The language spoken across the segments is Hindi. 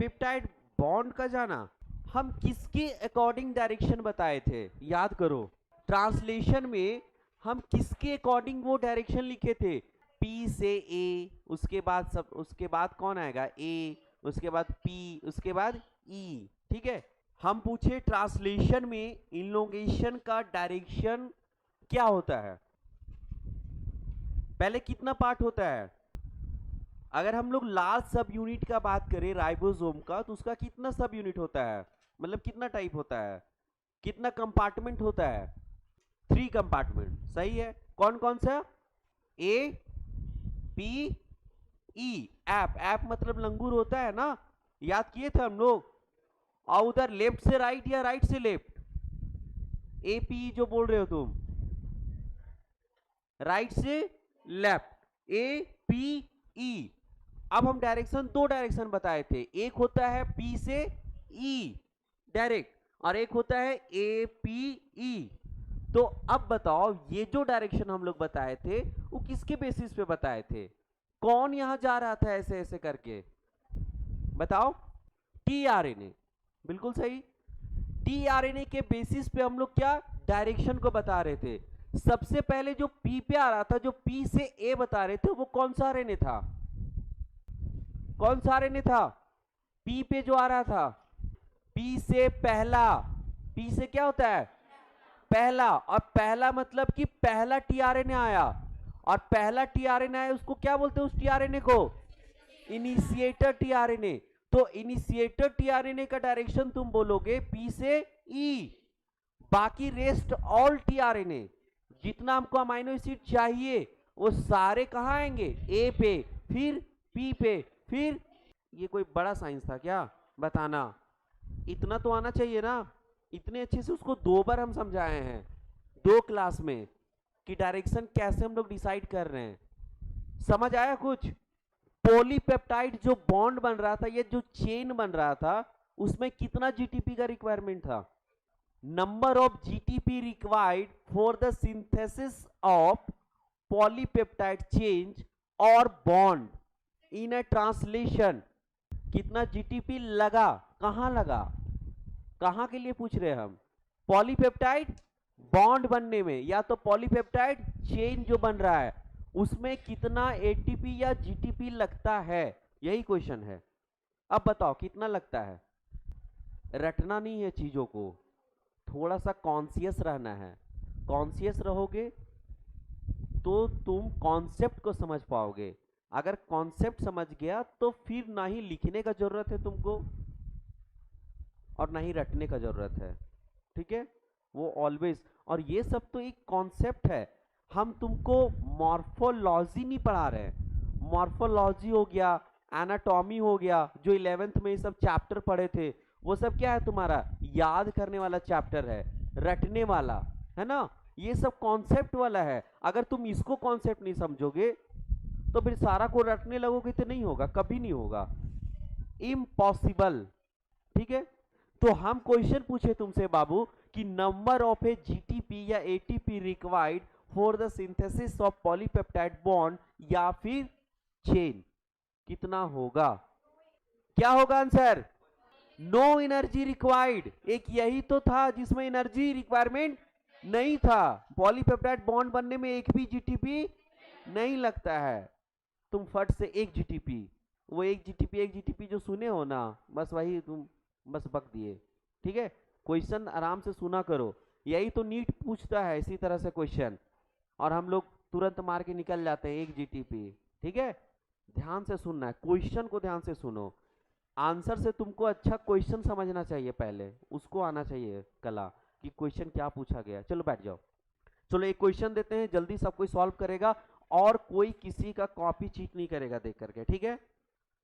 पेप्टाइड बॉन्ड का जाना, हम किसके अकॉर्डिंग डायरेक्शन बताए थे, याद करो। ट्रांसलेशन में हम किसके अकॉर्डिंग वो डायरेक्शन लिखे थे, पी से ए, उसके बाद कौन आएगा, ए, उसके बाद पी, उसके बाद ई, ठीक है। हम पूछे ट्रांसलेशन में इलोंगेशन का डायरेक्शन क्या होता है, पहले कितना पार्ट होता है। अगर हम लोग लार्ज सब यूनिट का बात करें राइबोसोम का, तो उसका कितना सब यूनिट होता है, मतलब कितना टाइप होता है, कितना कंपार्टमेंट होता है, 3 कंपार्टमेंट, सही है। कौन कौन सा, ए, पी, ई। ऐप, ऐप मतलब लंगूर होता है ना, याद किए थे हम लोग। और उधर लेफ्ट से राइट या राइट से लेफ्ट, ए पी जो बोल रहे हो तुम, राइट से लेफ्ट, ए पी ई। अब हम डायरेक्शन, 2 डायरेक्शन बताए थे, एक होता है पी से ई डायरेक्ट, और एक होता है ए पी ई। तो अब बताओ, ये जो डायरेक्शन हम लोग बताए थे वो किसके बेसिस पे बताए थे, कौन यहां जा रहा था ऐसे ऐसे करके, बताओ। टीआरएनए, बिल्कुल सही। टीआरएनए के बेसिस पे हम लोग क्या डायरेक्शन को बता रहे थे। सबसे पहले जो पी पे आ रहा था, जो पी से ए बता रहे थे, वो कौन सा आरएनए था, कौन सा आरएनए था, पी पे जो आ रहा था, पी से पहला, पी से क्या होता है, पहला। और पहला मतलब कि पहला टीआरएनए आया, और पहला टीआरएनए आया उसको क्या बोलते हैं, उस टीआरएनए को इनिशिएटर टीआरएनए। तो इनिशिएटर टीआरएनए का डायरेक्शन तुम बोलोगे पी से ई। बाकी रेस्ट ऑल टीआरएनए, जितना हमको अमाइनो एसिड चाहिए वो सारे कहां आएंगे, ए पे, फिर पी पे, फिर। ये कोई बड़ा साइंस था क्या, बताना। इतना तो आना चाहिए ना, इतने अच्छे से उसको 2 बार हम समझाए हैं 2 क्लास में, कि डायरेक्शन कैसे हम लोग डिसाइड कर रहे हैं। समझ आया कुछ। पॉलीपेप्टाइड जो बॉन्ड बन रहा था, ये जो चेन बन रहा था, उसमें कितना जीटीपी का रिक्वायरमेंट था, number of GTP required for the synthesis of polypeptide change और बॉन्ड इन अ ट्रांसलेशन। कितना जीटीपी लगा, कहां लगा, कहां के लिए पूछ रहे हैं हम, पॉलीपेप्टाइड बॉन्ड बनने में, या तो पॉलीपेप्टाइड चेन जो बन रहा है उसमें कितना एटीपी या जीटीपी लगता है, यही क्वेश्चन है। अब बताओ कितना लगता है। रटना नहीं है चीजों को, थोड़ा सा कॉन्शियस रहना है। कॉन्शियस रहोगे तो तुम कॉन्सेप्ट को समझ पाओगे। अगर कॉन्सेप्ट समझ गया तो फिर ना ही लिखने का जरूरत है तुमको, और ना ही रटने का जरूरत है, ठीक है। वो ऑलवेज, और ये सब तो एक कॉन्सेप्ट है। हम तुमको मॉर्फोलॉजी नहीं पढ़ा रहे हैं। मॉर्फोलॉजी हो गया, एनाटॉमी हो गया, जो 11th में ये सब चैप्टर पढ़े थे, वो सब क्या है, तुम्हारा याद करने वाला चैप्टर है, रटने वाला है ना। ये सब कॉन्सेप्ट वाला है। अगर तुम इसको कॉन्सेप्ट नहीं समझोगे तो फिर सारा को रटने लगोगे तो नहीं होगा, कभी नहीं होगा, इम्पॉसिबल, ठीक है। तो हम क्वेश्चन पूछे तुमसे बाबू कि नंबर ऑफ ए जीटीपी या ATP required for the synthesis of polypeptide bond या फिर चेन, कितना होगा, क्या होगा आंसर, नो एनर्जी रिक्वायर्ड। एक यही तो था जिसमें एनर्जी रिक्वायरमेंट नहीं था। पॉलीपेप्टाइड बॉन्ड बनने में एक भी जीटीपी नहीं लगता है। तुम फट से 1 जीटीपी, वो 1 जीटीपी जो सुने हो ना, बस वही तुम बस बक दिए, ठीक है। क्वेश्चन आराम से सुना करो, यही तो नीट पूछता है इसी तरह से क्वेश्चन, और हम लोग तुरंत मार के निकल जाते हैं 1 जीटीपी, ठीक है। ध्यान से सुनना है, क्वेश्चन को ध्यान से सुनो। आंसर से तुमको अच्छा क्वेश्चन समझना चाहिए, पहले उसको आना चाहिए कला कि क्वेश्चन क्या पूछा गया। चलो बैठ जाओ, चलो एक क्वेश्चन देते हैं, जल्दी सब कोई सॉल्व करेगा, और कोई किसी का कॉपी चीट नहीं करेगा देख करके, ठीक है।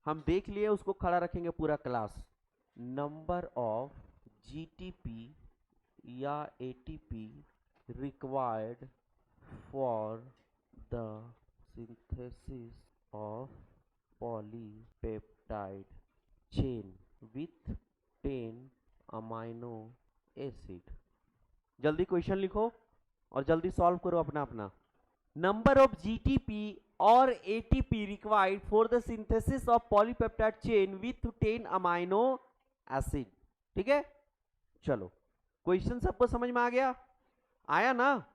हम देख लिए, उसको खड़ा रखेंगे पूरा क्लास। नंबर ऑफ जीटीपी या ATP required for the synthesis of polypeptide chain with 10 amino acid. जल्दी क्वेश्चन लिखो और जल्दी सॉल्व करो अपना अपना। number of GTP or ATP required for the synthesis of polypeptide chain with 10 amino acid। ठीक है, चलो क्वेश्चन सबको समझ में आ गया, आया ना?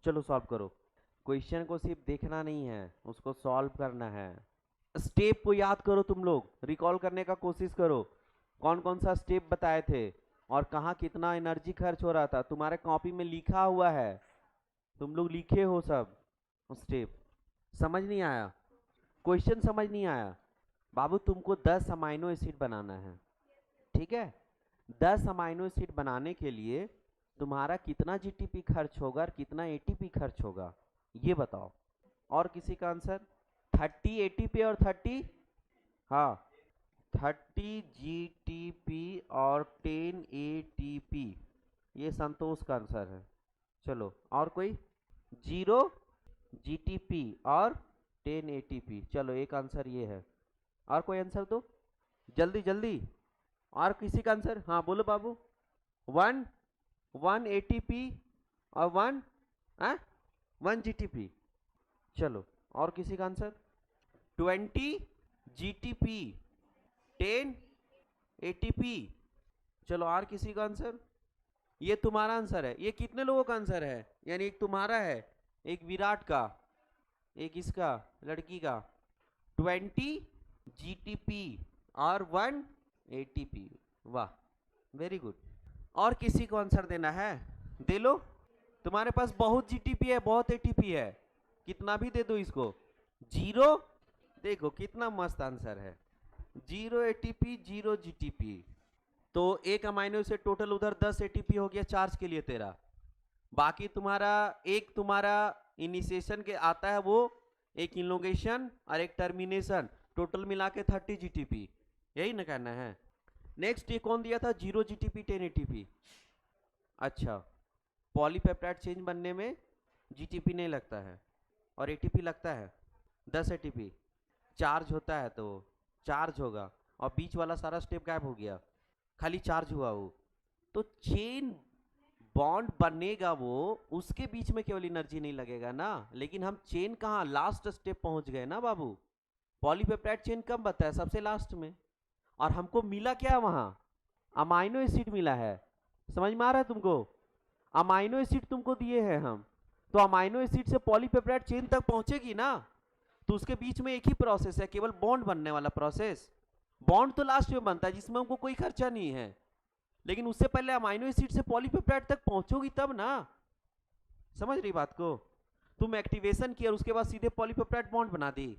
चलो सॉल्व करो। क्वेश्चन को सिर्फ देखना नहीं है, उसको सॉल्व करना है। स्टेप को याद करो, तुम लोग रिकॉल करने का कोशिश करो, कौन कौन सा स्टेप बताए थे और कहाँ कितना एनर्जी खर्च हो रहा था। तुम्हारे कॉपी में लिखा हुआ है, तुम लोग लिखे हो सब स्टेप। समझ नहीं आया? क्वेश्चन समझ नहीं आया? बाबू तुमको 10 अमाइनो एसिड बनाना है, ठीक है? 10 अमाइनो एसिड बनाने के लिए तुम्हारा कितना जीटीपी खर्च होगा और कितना एटीपी खर्च होगा, ये बताओ। और किसी का आंसर? 30 एटीपी और 30, हाँ 30 जीटीपी और 10 एटीपी, ये संतोष का आंसर है। चलो और कोई? 0 जीटीपी और 10 एटीपी, चलो एक आंसर ये है। और कोई आंसर दो जल्दी जल्दी। और किसी का आंसर? हाँ बोलो बाबू। 1 एटीपी और 1 जीटीपी। चलो और किसी का आंसर? 20 GTP 10 ATP. चलो और किसी का आंसर? ये तुम्हारा आंसर है। ये कितने लोगों का आंसर है? यानी एक तुम्हारा है, एक विराट का, एक इसका लड़की का। 20 जीटीपी और 1 एटीपी। वाह, वेरी गुड। और किसी को आंसर देना है? दे लो, तुम्हारे पास बहुत जीटीपी है, बहुत एटीपी है, कितना भी दे दो इसको। 0, देखो कितना मस्त आंसर है, 0 एटीपी 0 जीटीपी। तो एक अमाइनो से टोटल उधर 10 एटीपी हो गया चार्ज के लिए तेरा। बाकी तुम्हारा एक तुम्हारा इनिशिएशन के आता है, वो एक इनलोगेशन और एक टर्मिनेशन, टोटल मिला के 30 जीटीपी, यही ना कहना है। नेक्स्ट ये कौन दिया था? 0 जीटीपी 10 एटीपी। अच्छा, पॉलीपेप्टाइड चेंज बनने में जीटीपी नहीं लगता है और एटीपी लगता है। 10 एटीपी चार्ज होता है तो चार्ज होगा, और बीच वाला सारा स्टेप गायब हो गया, खाली चार्ज हुआ वो। तो चेन बॉन्ड बनेगा वो, उसके बीच में केवल एनर्जी नहीं लगेगा ना। लेकिन हम चेन कहाँ, लास्ट स्टेप पहुंच गए ना बाबू। पॉलीपेप्टाइड चेन कब बनता है? सबसे लास्ट में। और हमको मिला क्या वहां? अमाइनो एसिड मिला है। समझ में आ रहा है तुमको? अमाइनो एसिड तुमको दिए हैं हम, तो अमाइनो एसिड से पॉलीपेप्टाइड चेन तक पहुंचेगी ना, तो उसके बीच में एक ही प्रोसेस है, केवल बॉन्ड बनने वाला प्रोसेस। बॉन्ड तो लास्ट में बनता है जिसमें हमको कोई खर्चा नहीं है, लेकिन उससे पहले अमाइनो एसिड से पॉलीपेप्टाइड तक पहुंचोगी तब ना। समझ रही बात को? तुम एक्टिवेशन किया और उसके बाद सीधे पॉलीपेप्टाइड बॉन्ड बना दी।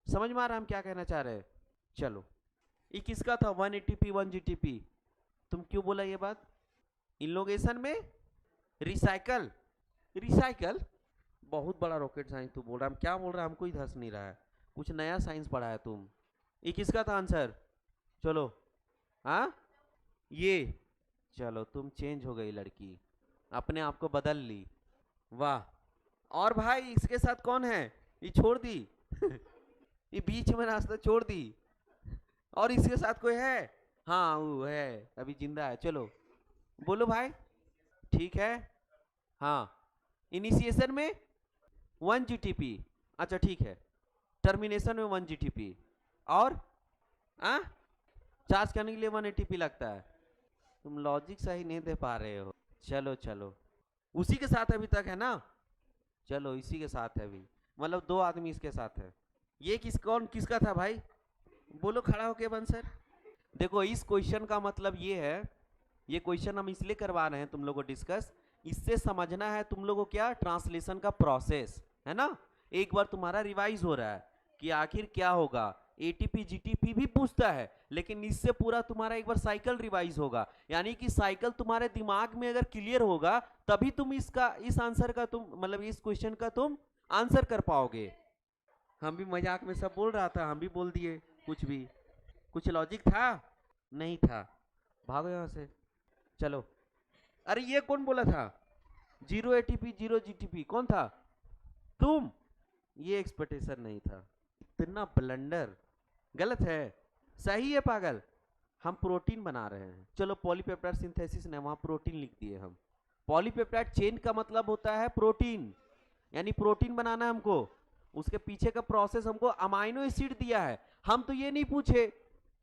समझ में आ रहा है हम क्या कहना चाह रहे हैं? चलो, ये किसका था? 1 एटीपी 1 जीटीपी। तुम क्यों बोला ये बात? इनलोगेशन में रिसाइकल, रिसाइकल बहुत बड़ा रॉकेट साइंस तू बोल रहा है। हम क्या बोल रहा है, हमको ही धस नहीं रहा है, कुछ नया साइंस पढ़ा है तुम। ये किसका था आंसर? चलो, हाँ ये। चलो तुम चेंज हो गई लड़की, अपने आप को बदल ली, वाह। और भाई इसके साथ कौन है? ये छोड़ दी ये बीच में रास्ता छोड़ दी। और इसके साथ कोई है? हाँ वो है, अभी जिंदा है। चलो बोलो भाई। ठीक है, हाँ इनिशिएशन में 1 जीटीपी, अच्छा ठीक है। टर्मिनेशन में 1 जीटीपी, और चार्ज करने के लिए 1 एटीपी लगता है। तुम लॉजिक सही नहीं दे पा रहे हो। चलो चलो, उसी के साथ अभी तक है ना? चलो इसी के साथ है अभी, मतलब 2 आदमी इसके साथ है। ये कौन किसका था भाई? बोलो खड़ा होके बंसर। देखो इस क्वेश्चन का मतलब ये है, ये क्वेश्चन हम इसलिए करवा रहे हैं तुम लोगों को डिस्कस, इससे समझना है तुम लोगों को क्या ट्रांसलेशन का प्रोसेस है ना। एक बार तुम्हारा रिवाइज हो रहा है कि आखिर क्या होगा। एटीपी जीटीपी भी पूछता है, लेकिन इससे पूरा तुम्हारा एक बार साइकिल रिवाइज होगा। यानी कि साइकिल तुम्हारे दिमाग में अगर क्लियर होगा तभी तुम इस आंसर का तुम मतलब इस क्वेश्चन का तुम आंसर कर पाओगे। हम भी मजाक में सब बोल रहा था, हम भी बोल दिए कुछ भी। कुछ लॉजिक था? नहीं था, भागो यहां से। चलो, अरे ये कौन बोला था 0 एटीपी 0 जीटीपी? कौन था? तुम। ये एक्सपेक्टेशन नहीं था। इतना ब्लंडर, गलत है। सही है पागल, हम प्रोटीन बना रहे हैं। चलो पॉलीपेप्टाइड सिंथेसिस ने वहां प्रोटीन लिख दिए हम। पॉलीपेप्टाइड चेन का मतलब होता है प्रोटीन। यानी प्रोटीन बनाना है हमको, उसके पीछे का प्रोसेस हमको अमाइनो एसिड दिया है। हम तो ये नहीं पूछे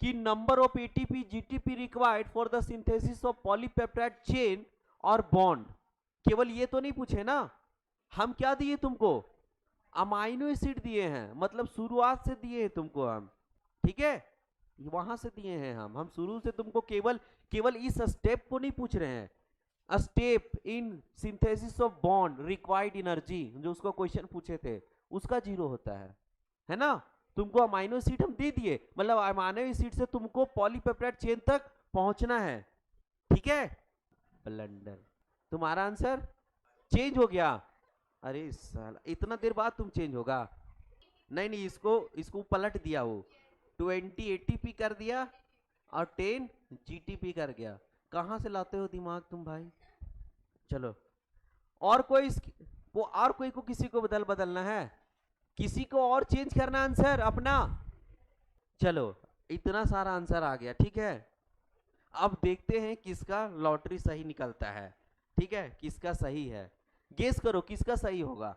कि number of ATP GTP required for the synthesis of polypeptide chain और बॉन्ड, केवल ये तो नहीं पूछे ना। हम क्या दिए तुमको, अमाइनो एसिड दिए हैं, मतलब शुरुआत से दिए हैं तुमको हम, ठीक है, वहां से दिए हैं हम शुरू से तुमको केवल इस स्टेप को नहीं पूछ रहे हैं। A step in synthesis of bond required energy, जो उसको क्वेश्चन पूछे थे उसका 0 होता है ना। तुमको अमाइनो एसिड हम दे दिए, मतलब अमाइनो एसिड से तुमको पॉलीपेप्टाइड चेन तक पहुंचना है, ठीक है। ब्लंडर, तुम्हारा आंसर चेंज हो गया। अरे साला, इतना देर बाद तुम चेंज होगा। नहीं, इसको पलट दिया, वो 20 एटीपी कर दिया और 10 जीटीपी कर गया। कहां से लाते हो दिमाग तुम भाई। चलो, और कोई को किसी को बदलना है, किसी को और चेंज करना आंसर अपना। चलो, इतना सारा आंसर आ गया, ठीक है। अब देखते हैं किसका लॉटरी सही निकलता है, ठीक है, किसका सही है। गेस करो किसका सही होगा।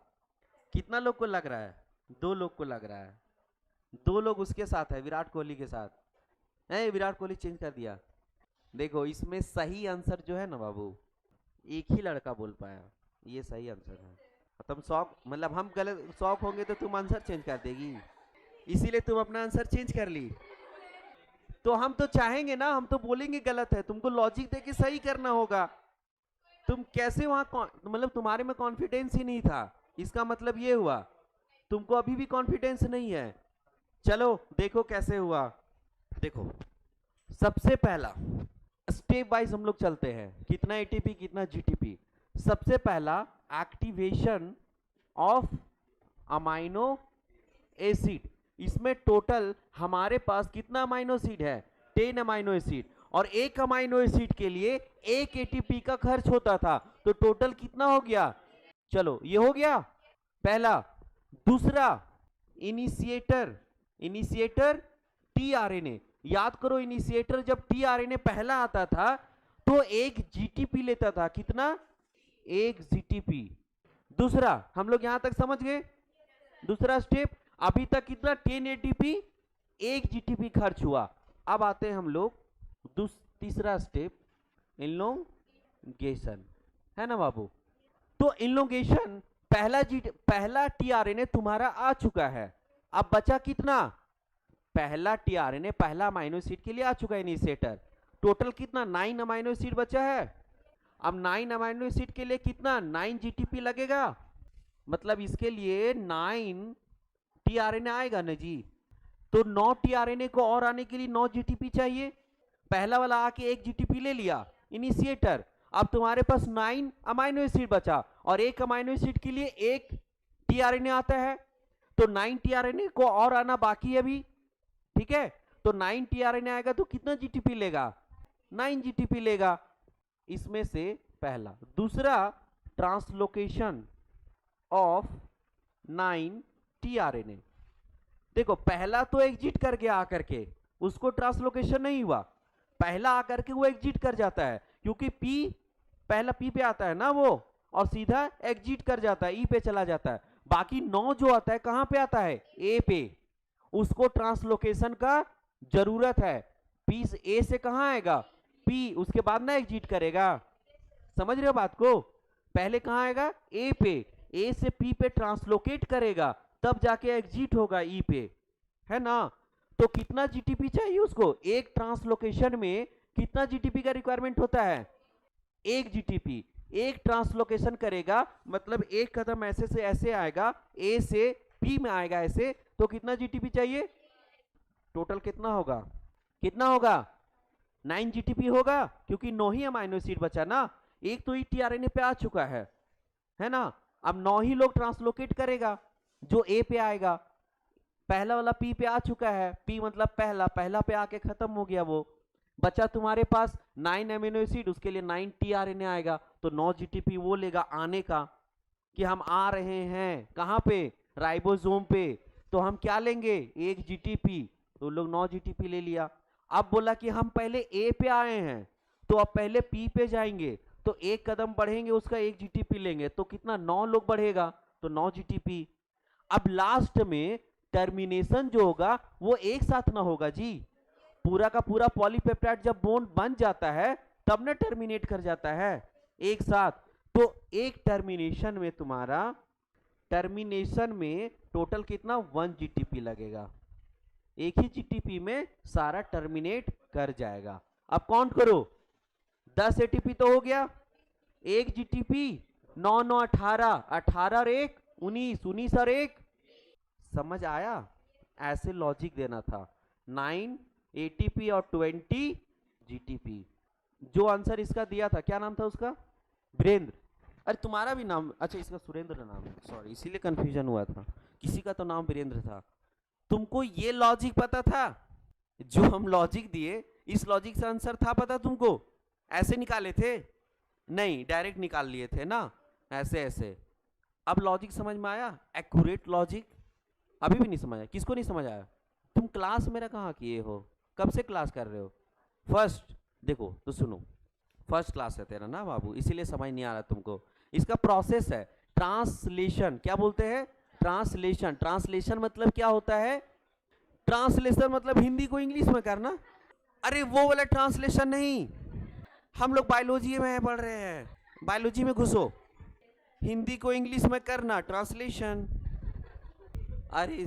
कितना लोग को लग रहा है, 2 लोग को लग रहा है, 2 लोग उसके साथ है, विराट कोहली के साथ है। विराट कोहली चेंज कर दिया। देखो, इसमें सही आंसर जो है ना बाबू, एक ही लड़का बोल पाया, ये सही आंसर है। तुम शौक, मतलब हम गलत शौक होंगे तो तुम आंसर चेंज कर देगी, इसीलिए तुम अपना आंसर चेंज कर ली। तो हम तो चाहेंगे ना, हम तो बोलेंगे गलत है, तुमको लॉजिक देके सही करना होगा। तुम कैसे वहां, मतलब तुम्हारे में कॉन्फिडेंस ही नहीं था, इसका मतलब ये हुआ तुमको अभी भी कॉन्फिडेंस नहीं है। चलो देखो कैसे हुआ। देखो, सबसे पहला स्टेप वाइज हम लोग चलते हैं, कितना एटीपी कितना जीटीपी। सबसे पहला एक्टिवेशन ऑफ अमाइनो एसिड, इसमें टोटल हमारे पास कितना अमाइनो एसिड है, 10 अमाइनो एसिड, और एक अमाइनो एसिड के लिए 1 एटीपी का खर्च होता था, तो टोटल कितना हो गया। चलो, ये हो गया पहला। दूसरा, इनिशिएटर टीआरएनए। याद करो, इनिशिएटर जब टीआरएनए पहला आता था तो 1 जीटीपी लेता था, कितना, 1 जीटीपी। दूसरा, हम लोग यहां तक समझ गए। दूसरा स्टेप, अभी तक कितना, 10 एटीपी, 1 जीटीपी खर्च हुआ। अब आते हैं हम लोग तीसरा स्टेप, इनलोंगेशन, है ना बाबू। तो इनलोंगेशन, पहला टीआरएनए तुम्हारा आ चुका है। अब बचा कितना, पहला टीआरएनए पहला अमाइनो एसिड के लिए आ चुका है इनिशिएटर। टोटल कितना, 9 अमाइनो एसिड बचा है। अब 9 अमाइनो एसिड के लिए कितना, 9 जीटीपी लगेगा, मतलब इसके लिए 9 टीआरएनए आएगा ना जी। तो 9 टीआरएनए को और आने के लिए 9 जीटीपी चाहिए। पहला वाला आके 1 जीटीपी ले लिया इनिशिएटर। अब तुम्हारे पास 9 अमाइनो एसिड बचा, और एक अमाइनो एसिड के लिए 1 टीआरएनए आता है, तो 9 टीआरएनए को और आना बाकी है अभी, ठीक है। तो 9 टीआरएनए आएगा तो कितना जीटीपी लेगा, 9 जीटीपी लेगा। इसमें से पहला। दूसरा, ट्रांसलोकेशन ऑफ 9 टीआरएनए। देखो, पहला तो एग्जिट कर गया आकर के, उसको ट्रांसलोकेशन नहीं हुआ। पहला आकर के वो एग्जिट कर जाता है, क्योंकि पहला पी पे आता है ना वो, और सीधा एग्जिट कर जाता है, ई पे चला जाता है। बाकी 9 जो आता है कहां पे आता है, ए पे, उसको ट्रांसलोकेशन का जरूरत है। पी ए से कहां आएगा, पी, उसके बाद ना एग्जिट करेगा। समझ रहे हो बात को, पहले कहां आएगा, ए पे, ए से पी पे ट्रांसलोकेट करेगा, तब जाके एग्जिट होगा ई पे, है ना। तो कितना जीटीपी चाहिए उसको, एक ट्रांसलोकेशन में कितना जीटीपी का रिक्वायरमेंट होता है, 1 जीटीपी। एक ट्रांसलोकेशन करेगा मतलब एक कदम ऐसे से ऐसे आएगा, ए से पी में आएगा ऐसे, तो कितना जीटीपी चाहिए, टोटल कितना होगा, 9 जीटीपी होगा, क्योंकि 9 ही अमाइनो एसिड बचा ना। एक तो टीआरएनए पे आ चुका है ना। अब 9 ही लोग ट्रांसलोकेट करेगा, जो ए पे आएगा। पहला वाला पी पे आ चुका है, पी मतलब पहला पे आके खत्म हो गया वो। बचा तुम्हारे पास 9 अमीनो एसिड, उसके लिए 9 टीआरएनए आएगा, तो 9 जीटीपी वो लेगा आने का, कि हम आ रहे हैं कहां पे, राइबोसोम पे, तो हम क्या लेंगे, 1 जीटीपी, तो लोग 9 जीटीपी ले लिया। अब बोला कि हम पहले ए पे आए हैं, तो अब पहले पी पे जाएंगे, तो एक कदम बढ़ेंगे, उसका 1 जीटीपी लेंगे, तो कितना, 9 लोग बढ़ेगा, तो 9 जीटीपी। अब लास्ट में टर्मिनेशन जो होगा वो एक साथ ना होगा जी, पूरा का पूरा पॉलीपेप्टाइड जब बॉन्ड बन जाता है तब ना टर्मिनेट कर जाता है एक साथ। तो एक टर्मिनेशन में तुम्हारा, टर्मिनेशन में टोटल कितना 1 जीटीपी लगेगा, एक ही जीटीपी में सारा टर्मिनेट कर जाएगा। अब काउंट करो, 10 एटीपी तो हो गया, एक जीटीपी 9 9 18, 18 और 1 19, 19 और 1, समझ आया? ऐसे लॉजिक देना था। 9 एटीपी और 20 जीटीपी। जो आंसर इसका दिया था, क्या नाम था उसका? वीरेंद्र। अरे तुम्हारा भी नाम, अच्छा इसका सुरेंद्र नाम है, सॉरी इसीलिए कंफ्यूजन हुआ था, किसी का तो नाम वीरेंद्र था। तुमको ये लॉजिक पता था? जो हम लॉजिक दिए इस लॉजिक से आंसर था पता तुमको? ऐसे निकाले थे? नहीं, डायरेक्ट निकाल लिए थे ना, ऐसे ऐसे। अब लॉजिक समझ में आया? Accurate logic. अभी भी नहीं समझ आया? किसको नहीं समझ आया? तुम क्लास मेरा कहाँ किए हो? कब से क्लास कर रहे हो? फर्स्ट। देखो तो सुनो, फर्स्ट क्लास है तेरा ना बाबू, इसीलिए समझ नहीं आ रहा तुमको। इसका प्रोसेस है ट्रांसलेशन। क्या बोलते हैं? ट्रांसलेशन। ट्रांसलेशन मतलब क्या होता है? ट्रांसलेशन मतलब हिंदी को इंग्लिश में करना। अरे वो वाला ट्रांसलेशन नहीं, हम लोग बायोलॉजी में पढ़ रहे हैं, बायोलॉजी में घुसो। हिंदी को इंग्लिश में करना, ट्रांसलेशन। अरे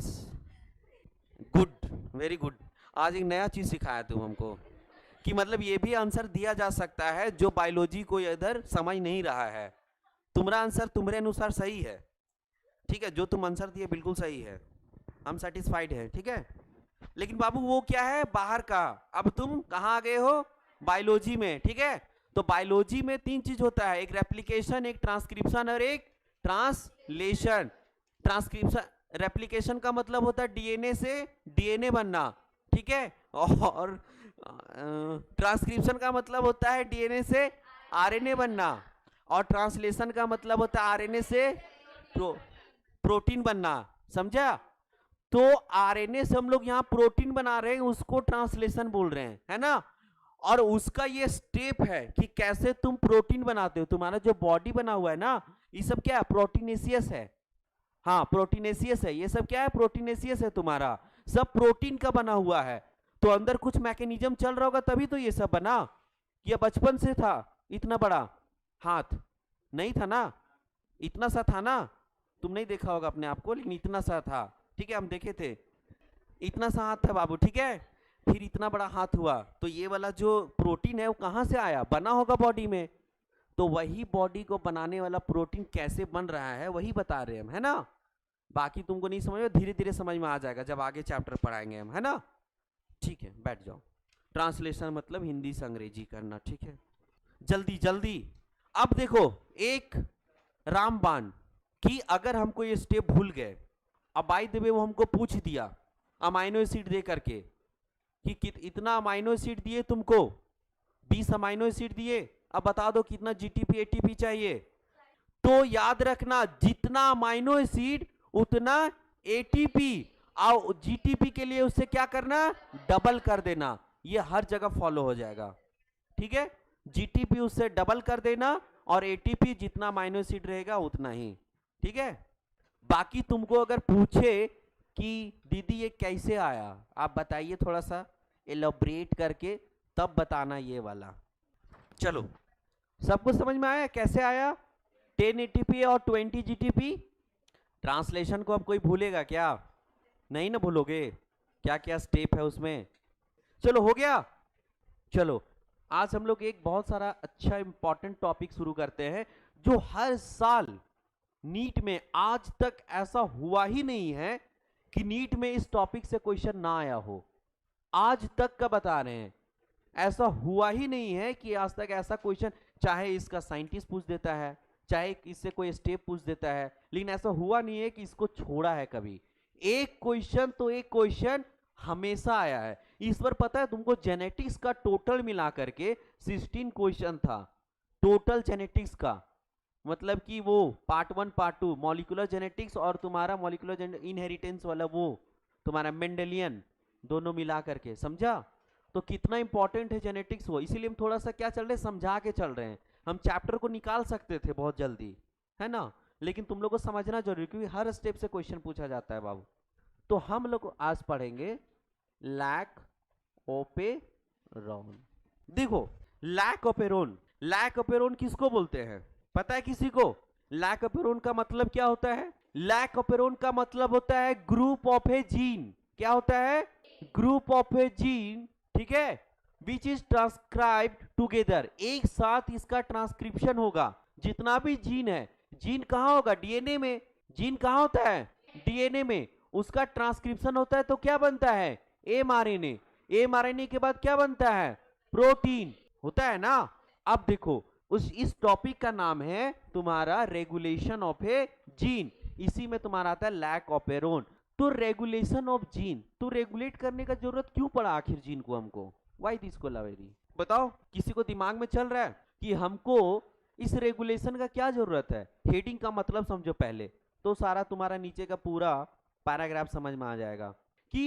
गुड, वेरी गुड। आज एक नया चीज सिखाया तुम हमको कि मतलब ये भी आंसर दिया जा सकता है जो बायोलॉजी को इधर समझ नहीं रहा है। तुम्हारा आंसर तुम्हारे अनुसार सही है, ठीक है, जो तुम आंसर दिए बिल्कुल सही है, हम सेटिस्फाइड हैं, ठीक है। लेकिन बाबू वो क्या है? बाहर का। अब तुम कहाँ आ गए हो? बायोलॉजी में, ठीक है। तो बायोलॉजी में 3 चीज होता है, एक रेप्लिकेशन, एक ट्रांसक्रिप्शन और एक ट्रांसलेशन। ट्रांसक्रिप्शन, रेप्लिकेशन का मतलब होता है डीएनए से डीएनए बनना, ठीक है। और ट्रांसक्रिप्शन का मतलब होता है डीएनए से आरएनए बनना, और ट्रांसलेशन का मतलब होता है आरएनए से प्रोटीन बनना, समझा? तो आरएनए से हम लोग यहाँ प्रोटीन बना रहे हैं, उसको ट्रांसलेशन बोल रहे हैं, है ना। और उसका ये स्टेप है कि कैसे तुम प्रोटीन बनाते हो। तुम्हारा जो बॉडी बना हुआ है ना, ये सब क्या है? प्रोटीनेशियस है। हाँ, प्रोटीनेशियस है, ये सब क्या है? प्रोटीनेशियस है, तुम्हारा सब प्रोटीन का बना हुआ है। तो अंदर कुछ मैकेनिज्म चल रहा होगा तभी तो ये सब बना। ये बचपन से था इतना बड़ा हाथ? नहीं था ना, इतना सा था ना, तुम नहीं देखा होगा अपने आप को, लेकिन इतना सा था, ठीक है, हम देखे थे, इतना सा हाथ था बाबू, ठीक है। फिर इतना बड़ा हाथ हुआ, तो ये वाला जो प्रोटीन है वो कहाँ से आया? बना होगा बॉडी में। तो वही बॉडी को बनाने वाला प्रोटीन कैसे बन रहा है वही बता रहे हैं हम, है ना। बाकी तुमको नहीं समझ में, धीरे धीरे समझ में आ जाएगा जब आगे चैप्टर पढ़ाएंगे हम, है ना। ठीक है, बैठ जाओ। ट्रांसलेशन मतलब हिंदी से अंग्रेजी करना, ठीक है। जल्दी जल्दी। अब देखो, एक रामबाण कि अगर हमको ये स्टेप भूल गए, अब बाय द वे वो हमको पूछ दिया अमाइनो एसिड दे करके कि इतना अमाइनो एसिड दिए तुमको, 20 अमाइनो एसिड दिए, अब बता दो कितना जीटीपी एटीपी चाहिए। तो याद रखना, जितना अमाइनो एसिड उतना एटीपी, और जीटीपी के लिए उससे क्या करना? डबल कर देना। ये हर जगह फॉलो हो जाएगा, ठीक है। जीटीपी उससे डबल कर देना, और एटीपी जितना अमाइनो एसिड रहेगा उतना ही, ठीक है। बाकी तुमको अगर पूछे कि दीदी ये कैसे आया, आप बताइए, थोड़ा सा एलोब्रेट करके तब बताना ये वाला। चलो, सबको समझ में आया कैसे आया? 10 एटीपी और 20 जीटीपी। ट्रांसलेशन को अब कोई भूलेगा क्या? नहीं ना भूलोगे? क्या क्या स्टेप है उसमें। चलो, हो गया। चलो, आज हम लोग एक बहुत सारा अच्छा इंपॉर्टेंट टॉपिक शुरू करते हैं, जो हर साल नीट में आज तक ऐसा हुआ ही नहीं है कि नीट में इस टॉपिक से क्वेश्चन ना आया हो। आज तक का बता रहे हैं, ऐसा हुआ ही नहीं है कि आज तक ऐसा क्वेश्चन, चाहे इसका साइंटिस्ट पूछ देता है, चाहे इससे कोई स्टेप पूछ देता है, लेकिन ऐसा हुआ नहीं है कि इसको छोड़ा है कभी। एक क्वेश्चन तो एक क्वेश्चन हमेशा आया है। इस बार पता है तुमको, जेनेटिक्स का टोटल मिला करके 16 क्वेश्चन था, टोटल जेनेटिक्स का। मतलब कि वो पार्ट 1 पार्ट 2 मॉलिक्यूलर जेनेटिक्स और तुम्हारा मॉलिक्यूलर इनहेरिटेंस वाला वो तुम्हारा मेंडेलियन, दोनों मिला करके, समझा। तो कितना इंपॉर्टेंट है जेनेटिक्स वो, इसीलिए हम थोड़ा सा क्या चल रहे हैं, समझा के चल रहे हैं। हम चैप्टर को निकाल सकते थे बहुत जल्दी, है ना, लेकिन तुम लोग को समझना जरूरी, क्योंकि हर स्टेप से क्वेश्चन पूछा जाता है बाबू। तो हम लोग आज पढ़ेंगे लैक ओपेरॉन। देखो लैक ओपेरॉन, लैक ओपेरॉन किसको बोलते हैं पता है किसी को? लैक ओपेरॉन का मतलब क्या होता है? लैक ओपेरॉन का मतलब होता है ग्रुप ऑफ ए जीन। क्या होता है? ग्रुप ऑफ ए जीन, ठीक है, विच इज ट्रांसक्राइब्ड टुगेदर। एक साथ इसका ट्रांसक्रिप्शन होगा। जितना भी जीन है, जीन कहां होगा? डीएनए में। जीन कहां होता है? डीएनए में। उसका ट्रांसक्रिप्शन होता है तो क्या बनता है? एमआरएनए। एमआरएनए के बाद क्या बनता है? प्रोटीन होता है ना। अब देखो इस टॉपिक का नाम है तुम्हारा रेगुलेशन ऑफ ए जीन। इसी में तुम्हारा आता है लैक ओपेरॉन। तो रेगुलेशन ऑफ जीन, तो रेगुलेट करने का जरूरत क्यों पड़ा आखिर जीन को हमको? Why this Kolaveri? बताओ, किसी को दिमाग में चल रहा है कि हमको इस रेगुलेशन का क्या जरूरत है? हेडिंग का मतलब समझो पहले, तो सारा तुम्हारा नीचे का पूरा पैराग्राफ समझ में आ जाएगा कि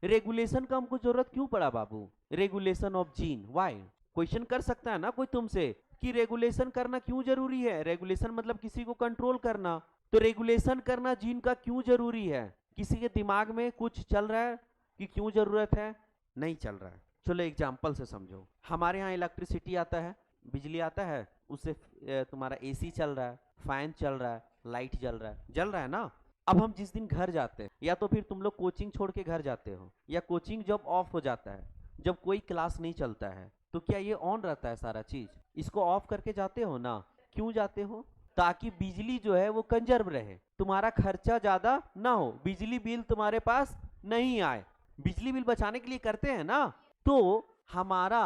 रेगुलेशन का हमको जरूरत क्यों पड़ा बाबू। Regulation of gene, why? Question कर सकता है ना कोई तुमसे कि रेगुलेशन करना क्यों जरूरी है। रेगुलेशन मतलब किसी को कंट्रोल करना, तो रेगुलेशन करना जीन का क्यों जरूरी है? किसी के दिमाग में कुछ चल रहा है कि क्यों जरूरत है? नहीं चल रहा है। चलो एग्जांपल से समझो। हमारे यहाँ इलेक्ट्रिसिटी आता है, बिजली आता है, उससे तुम्हारा एसी चल रहा है, फैन चल रहा है, लाइट जल रहा है ना। अब हम जिस दिन घर जाते हैं, या तो फिर तुम लोग कोचिंग छोड़ के घर जाते हो, या कोचिंग जब ऑफ हो जाता है, जब कोई क्लास नहीं चलता है, तो क्या ये ऑन रहता है सारा चीज? इसको ऑफ करके जाते हो ना। क्यों जाते हो? ताकि बिजली जो है वो कंजर्व रहे, तुम्हारा खर्चा ज्यादा ना हो, बिजली बिल तुम्हारे पास नहीं आए। बिजली बिल बचाने के लिए करते हैं ना। तो हमारा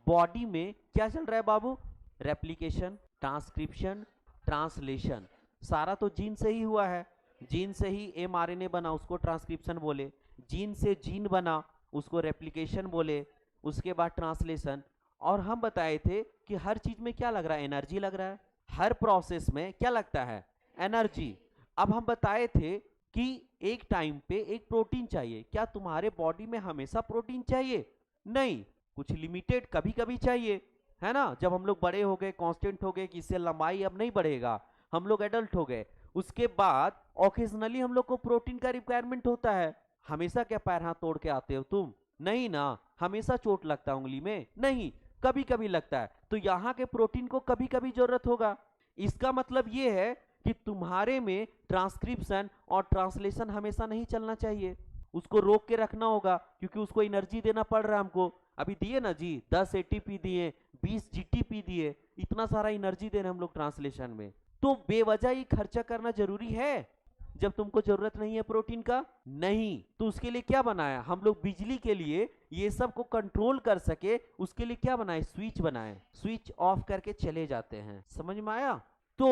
बॉडी में क्या चल रहा है बाबू? रेप्लिकेशन, ट्रांसक्रिप्शन, ट्रांसलेशन, सारा तो जीन से ही हुआ है। जीन से ही एमआरएनए बना, उसको ट्रांसक्रिप्शन बोले। जीन से जीन बना, उसको रेप्लिकेशन बोले। उसके बाद ट्रांसलेशन। और हम बताए थे कि हर चीज में क्या लग रहा है? एनर्जी लग रहा है। हर प्रोसेस में क्या लगता है? एनर्जी। अब हम बताए थे कि एक टाइम पे एक प्रोटीन चाहिए। क्या तुम्हारे बॉडी में हमेशा प्रोटीन चाहिए? नहीं, कुछ लिमिटेड कभी कभी चाहिए, है ना। जब हम लोग बड़े हो गए, कांस्टेंट हो गए कि इससे लंबाई अब नहीं बढ़ेगा, हम लोग एडल्ट हो गए, उसके बाद ओकेजनली हम लोग को प्रोटीन का रिक्वायरमेंट होता है। हमेशा क्या पैर हाथ तोड़ के आते हो तुम? नहीं ना। हमेशा चोट लगता है उंगली में? नहीं, कभी कभी लगता है। तो यहाँ के प्रोटीन को कभी कभी जरूरत होगा। इसका मतलब ये है कि तुम्हारे में ट्रांसक्रिप्शन और ट्रांसलेशन हमेशा नहीं चलना चाहिए, उसको रोक के रखना होगा, क्योंकि उसको एनर्जी देना पड़ रहा है हमको। अभी दिए ना जी, 10 एटीपी दिए, 20 जीटीपी दिए, इतना सारा एनर्जी दे रहे हम लोग ट्रांसलेशन में। तो बेवजह ही खर्चा करना जरूरी है जब तुमको जरूरत नहीं है प्रोटीन का? नहीं। तो उसके लिए क्या बनाया हम लोग? बिजली के लिए ये सब को कंट्रोल कर सके, उसके लिए क्या बनाए? स्विच बनाए। स्विच ऑफ करके चले जाते हैं। समझ में आया? तो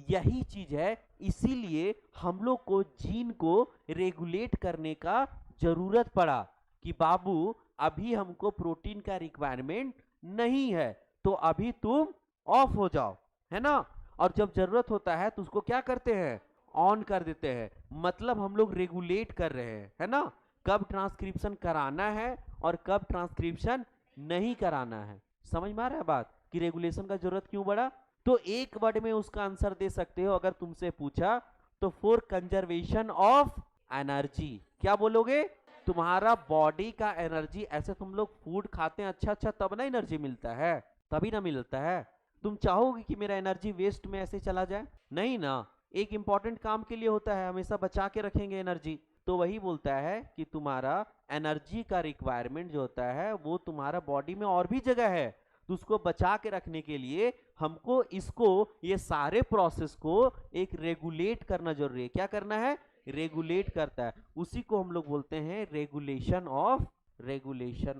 यही चीज है, इसीलिए हम लोग को जीन को रेगुलेट करने का जरूरत पड़ा कि बाबू अभी हमको प्रोटीन का रिक्वायरमेंट नहीं है, तो अभी तुम ऑफ हो जाओ, है ना। और जब जरूरत होता है तो उसको क्या करते हैं? ऑन कर देते हैं। मतलब हम लोग रेगुलेट कर रहे हैं, है ना, कब ट्रांसक्रिप्शन कराना है और कब ट्रांसक्रिप्शन नहीं कराना है। समझ में आ रहा है बात कि रेगुलेशन का जरूरत क्यों पड़ा? तो एक वर्ड में उसका आंसर दे सकते हो अगर तुमसे पूछा तो, फॉर कंजर्वेशन ऑफ एनर्जी। क्या बोलोगे? तुम्हारा बॉडी का एनर्जी, ऐसे तुम लोग फूड खाते हैं अच्छा अच्छा तब ना एनर्जी मिलता है, तभी ना मिलता है। तुम चाहोगे कि मेरा एनर्जी वेस्ट में ऐसे चला जाए? नहीं ना। एक इंपॉर्टेंट काम के लिए होता है, हमेशा बचा के रखेंगे एनर्जी। तो वही बोलता है कि तुम्हारा एनर्जी का रिक्वायरमेंट जो होता है वो तुम्हारा बॉडी में और भी जगह है, तो उसको बचा के रखने के लिए हमको इसको, ये सारे प्रोसेस को एक रेगुलेट करना जरूरी है। क्या करना है? रेगुलेट करता है। उसी को हम लोग बोलते हैं रेगुलेशन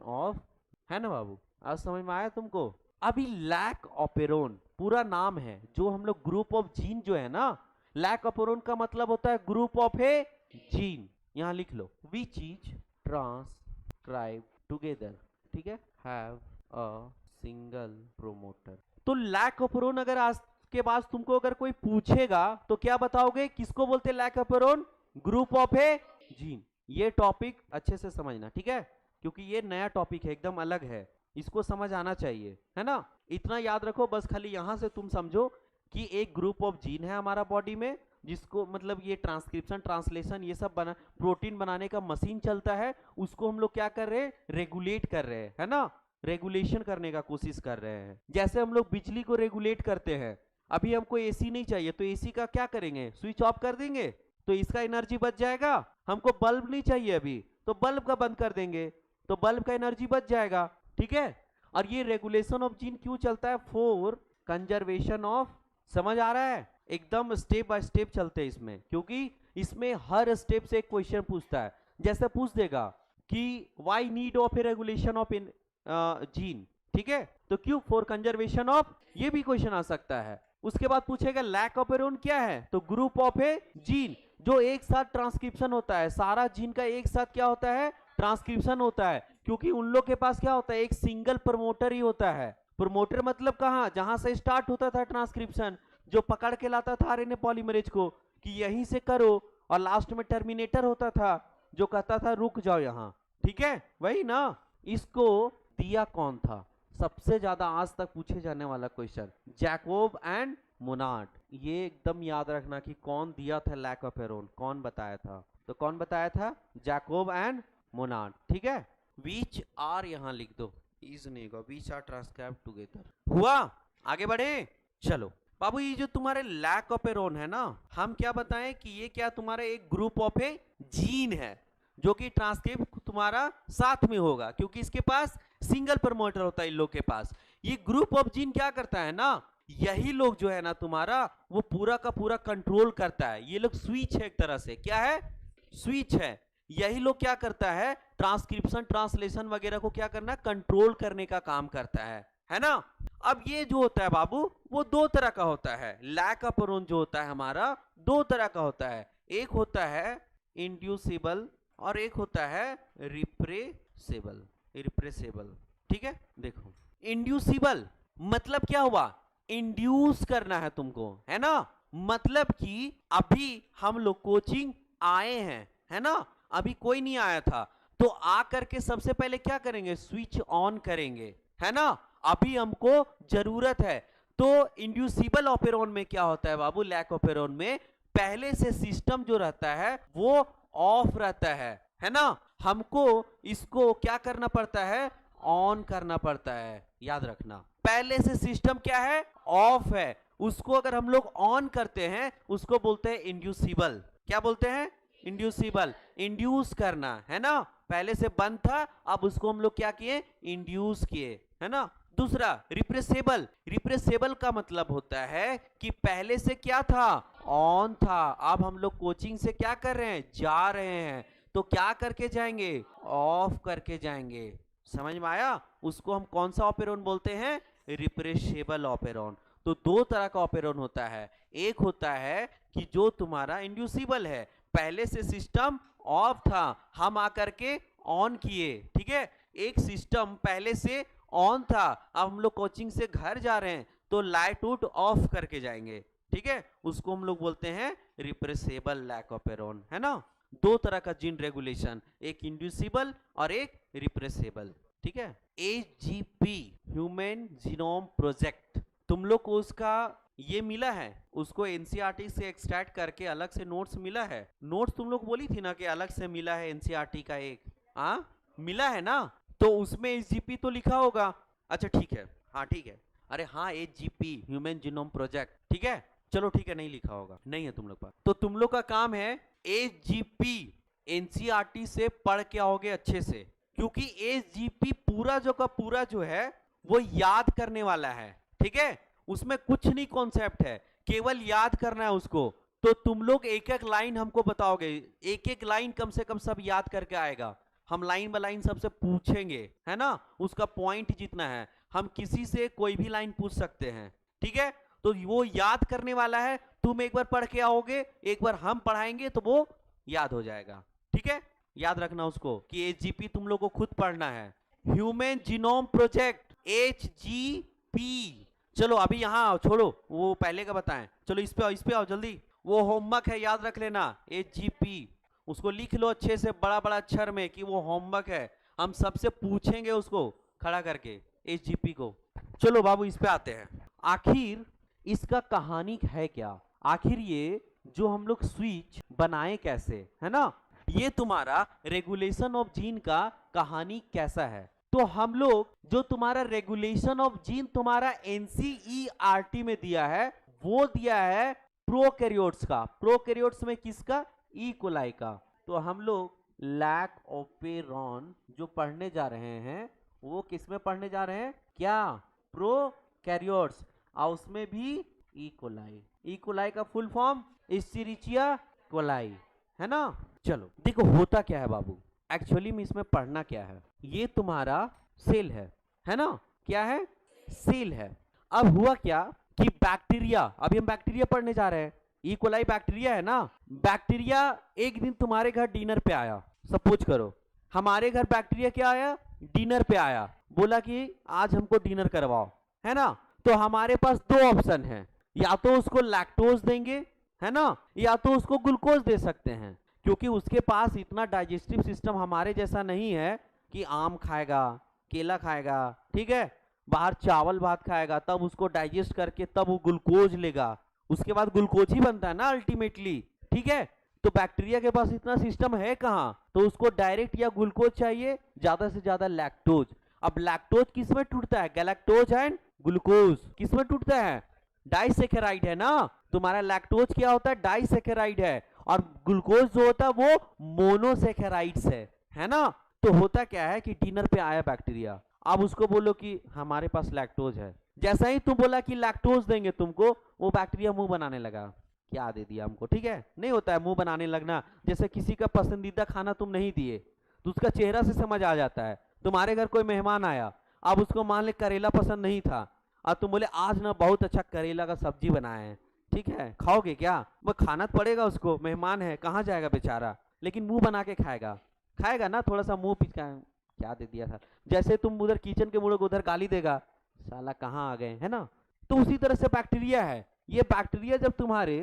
ऑफ, है ना बाबू? आज समझ में आया तुमको? अभी लैक ओपेरॉन पूरा नाम है, जो हम लोग ग्रुप ऑफ जीन जो है ना, लैक ओपेरॉन का मतलब होता है ग्रुप ऑफ ए जीन। यहां लिख लो, विच इज ट्रांसक्राइब टुगेदर, ठीक है, हैव अ सिंगल प्रोमोटर। तो लैक ओपेरॉन अगर आज के बाद तुमको अगर कोई पूछेगा तो क्या बताओगे? किसको बोलते हैं lac operon? Group of A gene. ये टॉपिक अच्छे से समझना, ठीक है, क्योंकि ये नया टॉपिक है, एकदम अलग है, इसको समझ आना चाहिए, है ना। इतना याद रखो बस, खाली यहां से तुम समझो कि एक ग्रुप ऑफ जीन है हमारा बॉडी में, जिसको मतलब ये ट्रांसक्रिप्शन ट्रांसलेशन ये सब बना प्रोटीन बनाने का मशीन चलता है, उसको हम लोग क्या कर रहे हैं, रेगुलेट कर रहे हैं, है ना, रेगुलेशन करने का कोशिश कर रहे हैं। जैसे हम लोग बिजली को रेगुलेट करते हैं, अभी हमको एसी नहीं चाहिए तो एसी का क्या करेंगे, स्विच ऑफ कर देंगे तो इसका एनर्जी बच जाएगा। हमको बल्ब नहीं चाहिए अभी तो बल्ब का बंद कर देंगे तो बल्ब का एनर्जी बच जाएगा, ठीक है। और ये रेगुलेशन ऑफ जीन क्यों चलता है, फॉर कंजर्वेशन ऑफ, समझ आ रहा है, एकदम स्टेप बाय स्टेप चलते हैं इसमें, क्योंकि इसमें हर स्टेप से एक क्वेश्चन पूछता है। जैसे पूछ देगा कि why need of A regulation of in gene, ठीक है, तो क्यों, फॉर कंजर्वेशन ऑफ, ये भी क्वेश्चन आ सकता है। उसके बाद पूछेगा लैक ऑफ एरोन क्या है, तो ग्रुप ऑफ ए जीन जो एक साथ ट्रांसक्रिप्शन होता है, सारा जीन का एक साथ क्या होता है, ट्रांसक्रिप्शन होता है, क्योंकि उन लोग के पास क्या होता है, एक सिंगल प्रमोटर ही होता है। प्रमोटर मतलब कहां, जहां से स्टार्ट होता था ट्रांसक्रिप्शन, जो पकड़ के लाता था आरएनए पॉलीमरेज को कि यहीं से करो, और लास्ट में टर्मिनेटर होता था जो कहता था रुक जाओ यहां, ठीक है, वही ना। इसको दिया कौन था, सबसे ज्यादा आज तक पूछे जाने वाला क्वेश्चन, जैकोब एंड मोनार्ड। ये एकदम याद रखना कि कौन दिया था लैक ऑफ एरोन, कौन बताया था, तो कौन बताया था, जैकोब एंड मोनार्ड, ठीक है। विच आर यहां लिख दो, इज नहीं होगा, विच आर ट्रांसक्राइब टुगेदर, हुआ। आगे बढ़े, चलो बाबू, ये जो तुम्हारे लैक ऑफ एरोन है ना, हम क्या बताएं कि ये क्या तुम्हारा एक ग्रुप ऑफ ए जीन है जो कि ट्रांसक्रिप्ट तुम्हारा साथ में होगा, क्योंकि इसके पास सिंगल प्रमोटर होता है इन लोग के पास। ये ग्रुप ऑफ जीन क्या करता है ना, यही लोग जो है ना तुम्हारा वो पूरा का पूरा कंट्रोल करता है। ये लोग स्विच है एक तरह से, क्या है, स्विच है। यही लोग क्या करता है, ट्रांसक्रिप्शन ट्रांसलेशन वगैरह को क्या करना, कंट्रोल करने का काम करता है ना। अब ये जो होता है बाबू वो दो तरह का होता है, लैक ऑफ एरोन जो होता है हमारा दो तरह का होता है, एक होता है इंड्यूसिबल और एक होता है रिप्रेसेबल, रिप्रेसेबल, ठीक है। देखो इंड्यूसिबल मतलब क्या हुआ, इंड्यूस करना है तुमको, है ना, मतलब कि अभी हम लोग कोचिंग आए हैं, है ना, अभी कोई नहीं आया था, तो आ करके सबसे पहले क्या करेंगे, स्विच ऑन करेंगे, है ना, अभी हमको जरूरत है। तो इंड्यूसिबल ऑपेरोन में क्या होता है बाबू, लैक ऑपेरोन में पहले से सिस्टम जो रहता है वो ऑफ रहता है ना, हमको इसको क्या करना पड़ता है, ऑन करना पड़ता है। याद रखना पहले से सिस्टम क्या है, ऑफ है, उसको अगर हम लोग ऑन करते हैं उसको बोलते हैं इंड्यूसिबल। क्या बोलते हैं, इंड्यूसिबल, इंड्यूस करना, है ना, पहले से बंद था अब उसको हम लोग क्या किए, इंड्यूस किए, है ना। दूसरा रिप्रेसेबल, रिप्रेसेबल का मतलब होता है कि पहले से क्या था, ऑन था, अब हम लोग कोचिंग से क्या कर रहे हैं, जा रहे हैं, तो क्या करके जाएंगे, ऑफ करके जाएंगे। समझ में आया, उसको हम कौन सा ऑपेरोन बोलते हैं, रिप्रेसेबल ऑपेरोन। तो दो तरह का ऑपेरोन होता है, एक होता है कि जो तुम्हारा इंड्यूसिबल है, पहले से सिस्टम ऑफ था हम आकर के ऑन किए, ठीक है। एक सिस्टम पहले से ऑन था, अब हम लोग कोचिंग से घर जा रहे हैं तो लाइट उट ऑफ करके जाएंगे, ठीक है, उसको हम लोग बोलते हैं रिप्रेसेबल लैक ऑफ एरोन, है ना। दो तरह का जीन रेगुलेशन, एक इंड्यूसिबल और एक रिप्रेसेबल, ठीक है। एजीपी ह्यूमन जीनोम प्रोजेक्ट, तुम लोग को उसका ये मिला है, उसको एनसीईआरटी से एक्सट्रैक्ट करके अलग से नोट्स मिला है। नोट्स तुम लोग बोली थी ना कि अलग से मिला है एनसीईआरटी का एक, मिला है ना, तो उसमें एजीपी तो लिखा होगा। अच्छा ठीक है, हाँ ठीक है, अरे हाँ एजीपी ह्यूमन जीनोम प्रोजेक्ट, ठीक है, चलो ठीक है, नहीं लिखा होगा, नहीं है तुम लोग पास, तो तुम लोग का काम है एजीपी एनसीईआरटी से पढ़ के आओगे अच्छे से, क्योंकि एजीपी पूरा जो है वो याद करने वाला है, ठीक है, उसमें कुछ नहीं कॉन्सेप्ट है, केवल याद करना है उसको। तो तुम लोग एक एक लाइन हमको बताओगे, एक एक लाइन कम से कम सब याद करके आएगा, हम लाइन बाय लाइन सबसे पूछेंगे, है ना, उसका पॉइंट जितना है हम किसी से कोई भी लाइन पूछ सकते हैं, ठीक है। तो वो याद करने वाला है, तुम एक बार पढ़ के आओगे, एक बार हम पढ़ाएंगे तो वो याद हो जाएगा, ठीक है। याद रखना उसको कि एजीपी तुम लोग को खुद पढ़ना है, ह्यूमन जीनोम प्रोजेक्ट एचजीपी। चलो अभी यहाँ आओ, छोड़ो वो पहले का बताएं, चलो इस पे आओ जल्दी, वो होमवर्क है, याद रख लेना एचजीपी, उसको लिख लो अच्छे से बड़ा बड़ा अक्षर में कि वो होमवर्क है, हम सबसे पूछेंगे उसको खड़ा करके एचजीपी को। चलो बाबू इस पे आते हैं, आखिर इसका कहानी है क्या, आखिर ये जो हम लोग स्विच बनाए कैसे, है ना, ये तुम्हारा रेगुलेशन ऑफ जीन का कहानी कैसा है। तो हम लोग जो तुम्हारा रेगुलेशन ऑफ जीन तुम्हारा एनसीईआरटी में दिया है, वो दिया है प्रोकैरियोट्स का। प्रोकैरियोट्स में किसका, ई कोलाई का। तो हम लोग लैक ऑपेरॉन जो पढ़ने जा रहे हैं वो किस में पढ़ने जा रहे हैं, क्या, प्रोकैरियोट्स, और उसमें भी ई कोलाई। ई कोलाई का फुल फॉर्म एस्चेरिचिया कोलाई, है ना। चलो देखो होता क्या है बाबू, एक्चुअली में इसमें पढ़ना क्या है, ये तुम्हारा सेल है ना, क्या है, सेल है। अब हुआ क्या कि बैक्टीरिया, अभी हम बैक्टीरिया पढ़ने जा रहे हैं, ई कोलाई बैक्टीरिया है ना। बैक्टीरिया एक दिन तुम्हारे घर डिनर पे आया, सपोज करो हमारे घर बैक्टीरिया क्या आया, डिनर पे आया, बोला कि आज हमको डिनर करवाओ, है ना। तो हमारे पास दो ऑप्शन है, या तो उसको लैक्टोज देंगे, है ना, या तो उसको ग्लूकोज दे सकते हैं, क्योंकि उसके पास इतना डाइजेस्टिव सिस्टम हमारे जैसा नहीं है कि आम खाएगा, केला खाएगा, ठीक है, बाहर चावल भात खाएगा, तब उसको डाइजेस्ट करके तब वो ग्लूकोज लेगा, उसके बाद ग्लूकोज ही बनता है ना अल्टीमेटली, ठीक है। तो बैक्टीरिया के पास इतना सिस्टम है कहां, तो उसको डायरेक्ट या ग्लूकोज चाहिए, ज्यादा से ज्यादा लैक्टोज। अब लैक्टोज किस में टूटता है, गैलेक्टोज एंड ग्लूकोज किस में टूटता है, डाइसैकेराइड, है ना। तुम्हारा लैक्टोज क्या होता है, डाइसैकेराइड है, और ग्लूकोज जो होता है वो मोनोसैकेराइड्स है ना। तो होता क्या है कि डिनर पे आया बैक्टीरिया, अब उसको बोलो कि हमारे पास लैक्टोज है, जैसा ही तुम बोला कि लैक्टोज देंगे तुमको, वो बैक्टीरिया मुंह बनाने लगा, क्या दे दिया हमको, ठीक है, नहीं होता है मुंह बनाने लगना। जैसे किसी का पसंदीदा खाना तुम नहीं दिए तो उसका चेहरा से समझ आ जाता है। तुम्हारे घर कोई मेहमान आया, अब उसको मान ले करेला पसंद नहीं था, अब तुम बोले आज ना बहुत अच्छा करेला का सब्जी बनाए हैं, ठीक है, खाओगे क्या, वो खाना पड़ेगा उसको, मेहमान है, कहाँ जाएगा बेचारा, लेकिन मुंह बना के खाएगा ना, थोड़ा सा मुंह पिचका, क्या दे दिया था। जैसे तुम उधर किचन के मुड़े उधर गाली देगा, साला कहाँ आ गए, है ना। तो उसी तरह से बैक्टीरिया है, ये बैक्टीरिया जब तुम्हारे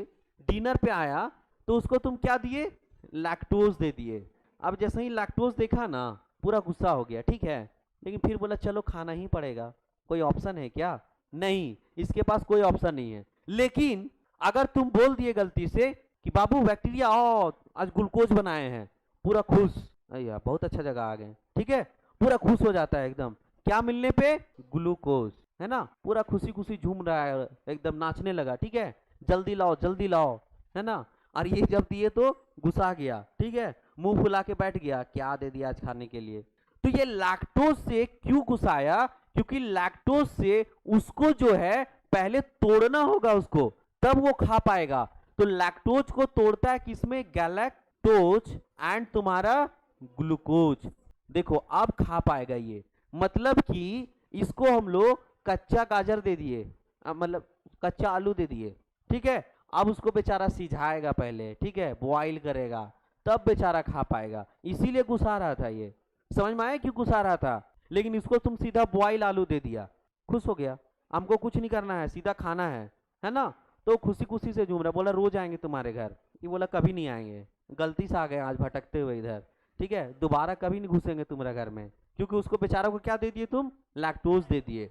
डिनर पे आया तो उसको तुम क्या दिए, लैक्टोज दे दिए। अब जैसे ही लैक्टोज देखा ना, पूरा गुस्सा हो गया, ठीक है, लेकिन फिर बोला चलो खाना ही पड़ेगा, कोई ऑप्शन है क्या, नहीं, इसके पास कोई ऑप्शन नहीं है। लेकिन अगर तुम बोल दिए गलती से कि बाबू बैक्टीरिया आओ आज ग्लूकोज बनाए हैं, पूरा खुश, अरे बहुत अच्छा जगह आ गए, ठीक है, पूरा खुश हो जाता है एकदम, क्या मिलने पे, ग्लूकोज, है ना, पूरा खुशी खुशी झूम रहा है, एकदम नाचने लगा, ठीक है, जल्दी लाओ, है ना। और ये जब दिए तो गुस्सा गया, ठीक है, मुंह फुला के बैठ गया, क्या दे दिया आज खाने के लिए। तो ये लैक्टोज से क्यों गुस्साया, क्योंकि लैक्टोज से उसको जो है पहले तोड़ना होगा उसको, तब वो खा पाएगा। तो लैक्टोज को तोड़ता है किसमें, गैलेक्टोज एंड तुम्हारा ग्लूकोज, देखो अब खा पाएगा ये। मतलब कि इसको हम लोग कच्चा गाजर दे दिए, मतलब कच्चा आलू दे दिए, ठीक है, अब उसको बेचारा सिझाएगा पहले, ठीक है, बॉईल करेगा, तब बेचारा खा पाएगा, इसीलिए गुस्सा रहा था। ये समझ में आया क्यों गुस्सा रहा था। लेकिन इसको तुम सीधा बॉईल आलू दे दिया, खुश हो गया, हमको कुछ नहीं करना है, सीधा खाना है ना। तो खुशी खुशी से झूम रहा, बोला रोज आएंगे तुम्हारे घर, ये बोला कभी नहीं आएंगे, गलती से आ गए आज भटकते हुए इधर, ठीक है, दोबारा कभी नहीं घुसेंगे तुम्हारे घर में, क्योंकि उसको बेचारा को क्या दे दिए तुम, लैक्टोज दे दिए।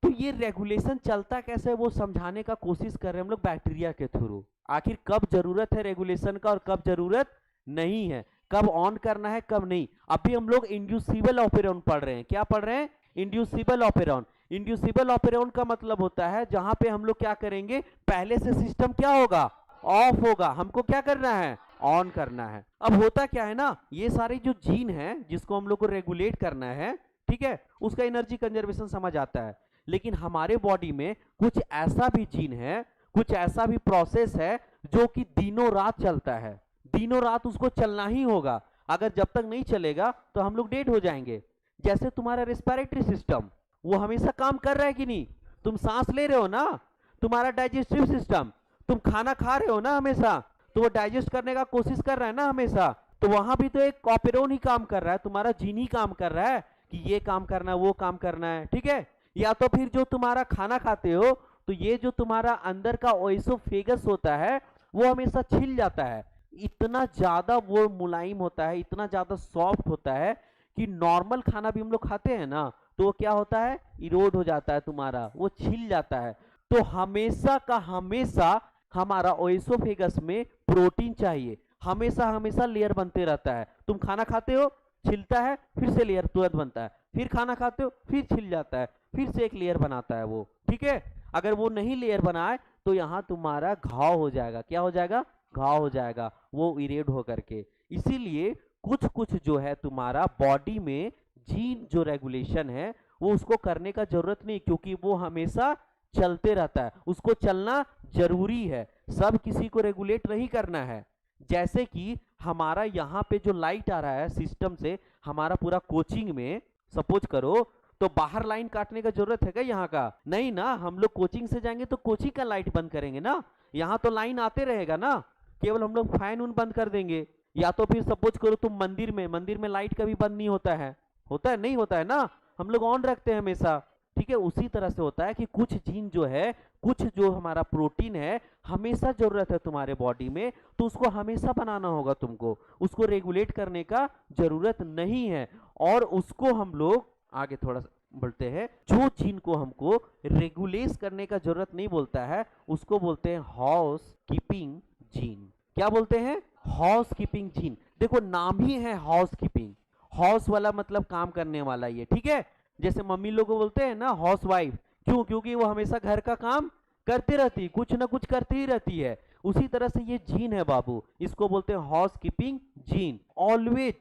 तो ये रेगुलेशन चलता कैसे है वो समझाने का कोशिश कर रहे हैं हम लोग बैक्टीरिया के थ्रू। आखिर कब जरूरत है रेगुलेशन का और कब जरूरत नहीं है, कब ऑन करना है कब नहीं। अभी हम लोग इंड्यूसिबल ऑपेरॉन पढ़ रहे हैं, क्या पढ़ रहे हैं, इंड्यूसिबल ऑपेरॉन। इंड्यूसिबल ऑपेरॉन का मतलब होता है जहां पे हम लोग क्या करेंगे, पहले से सिस्टम क्या होगा, ऑफ होगा, हमको क्या करना है, ऑन करना है। अब होता क्या है ना, ये सारे जो जीन है जिसको हम लोग को रेगुलेट करना है, ठीक है, उसका एनर्जी कंजर्वेशन समझ आता है, लेकिन हमारे बॉडी में कुछ ऐसा भी जीन है, कुछ ऐसा भी प्रोसेस है जो कि दिनों रात चलता है, दिनों रात उसको चलना ही होगा, अगर जब तक नहीं चलेगा तो हम लोग डेड हो जाएंगे। जैसे तुम्हारा रेस्पिरेटरी सिस्टम वो हमेशा काम कर रहा है कि नहीं, तुम सांस ले रहे हो ना, तुम्हारा डाइजेस्टिव सिस्टम, तुम खाना खा रहे हो ना हमेशा, तो वो डाइजेस्ट करने का कोशिश कर रहा है ना हमेशा, तो वहां भी तो एक ऑपेरॉन ही काम कर रहा है, तुम्हारा जीन ही काम कर रहा है कि ये काम करना है वो काम करना है, ठीक है। या तो फिर जो तुम्हारा खाना खाते हो तो ये जो तुम्हारा अंदर का ओएसोफेगस होता है वो हमेशा छिल जाता है, इतना ज्यादा वो मुलायम होता है, इतना ज्यादा सॉफ्ट होता है कि नॉर्मल खाना भी हम लोग खाते हैं ना तो वो क्या होता है, इरोड हो जाता है तुम्हारा, वो छिल जाता है। तो हमेशा का हमेशा हमारा ओएसोफेगस में प्रोटीन चाहिए, हमेशा हमेशा लेयर बनते रहता है। तुम खाना खाते हो, छिलता है, फिर से लेयर तुरंत बनता है, फिर खाना खाते हो, फिर छिल जाता है, फिर से एक लेयर बनाता है वो, ठीक है। अगर वो नहीं लेयर बनाए तो यहाँ तुम्हारा घाव हो जाएगा। क्या हो जाएगा? घाव हो जाएगा, वो इरेड हो करके। इसीलिए कुछ कुछ जो है तुम्हारा बॉडी में जीन जो रेगुलेशन है वो उसको करने का जरूरत नहीं, क्योंकि वो हमेशा चलते रहता है, उसको चलना जरूरी है, सब किसी को रेगुलेट नहीं करना है। जैसे कि हमारा यहाँ पे जो लाइट आ रहा है सिस्टम से, हमारा पूरा कोचिंग में सपोज करो, तो बाहर लाइन काटने का जरूरत है क्या यहाँ का? नहीं ना, हम लोग कोचिंग से जाएंगे तो कोचिंग का लाइट बंद करेंगे ना, यहाँ तो लाइन आते रहेगा ना, केवल हम लोग फैन उन बंद कर देंगे। या तो फिर सपोज करो तुम मंदिर में लाइट कभी बंद नहीं होता है, होता है? नहीं होता है ना, हम लोग ऑन रखते हैं हमेशा, ठीक है। उसी तरह से होता है कि कुछ जीन जो है, कुछ जो हमारा प्रोटीन है, हमेशा जरूरत है तुम्हारे बॉडी में, तो उसको हमेशा बनाना होगा तुमको, उसको रेगुलेट करने का जरूरत नहीं है। और उसको हम लोग आगे थोड़ा सा बोलते हैं, जो जीन को हमको रेगुलेट करने का जरूरत नहीं बोलता है उसको बोलते हैं हाउस कीपिंग जीन। क्या बोलते हैं? House keeping gene. देखो नाम ही है हाउस कीपिंग, हाउस वाला मतलब काम करने वाला, ये ठीक है। जैसे मम्मी लोग बोलते हैं ना हाउस वाइफ, क्यों? क्योंकि वो हमेशा घर का काम करते रहती है, कुछ ना कुछ करती ही रहती है। उसी तरह से ये जीन है बाबू, इसको बोलते हैं हाउस कीपिंग जीन। ऑलवेज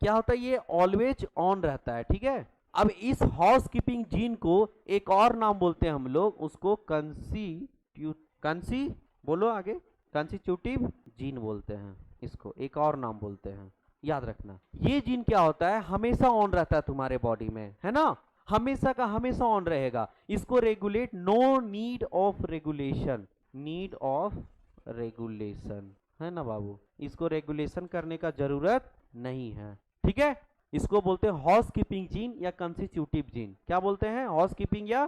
क्या होता है? ये ऑलवेज ऑन रहता है, ठीक है। अब इस हाउस कीपिंग जीन को एक और नाम बोलते हैं हम लोग, उसको बोलो आगे, कंस्टिट्यूटिव जीन बोलते हैं इसको, एक और नाम बोलते हैं, याद रखना। ये जीन क्या होता है? हमेशा ऑन रहता है तुम्हारे बॉडी में, है ना, हमेशा का हमेशा ऑन रहेगा। इसको regulate, no need of regulation, need of regulation, है ना बाबू, इसको रेगुलेशन करने का जरूरत नहीं है, ठीक है। इसको बोलते हैं हाउस कीपिंग जीन या कंस्टिट्यूटिव जीन। क्या बोलते हैं? हाउस कीपिंग या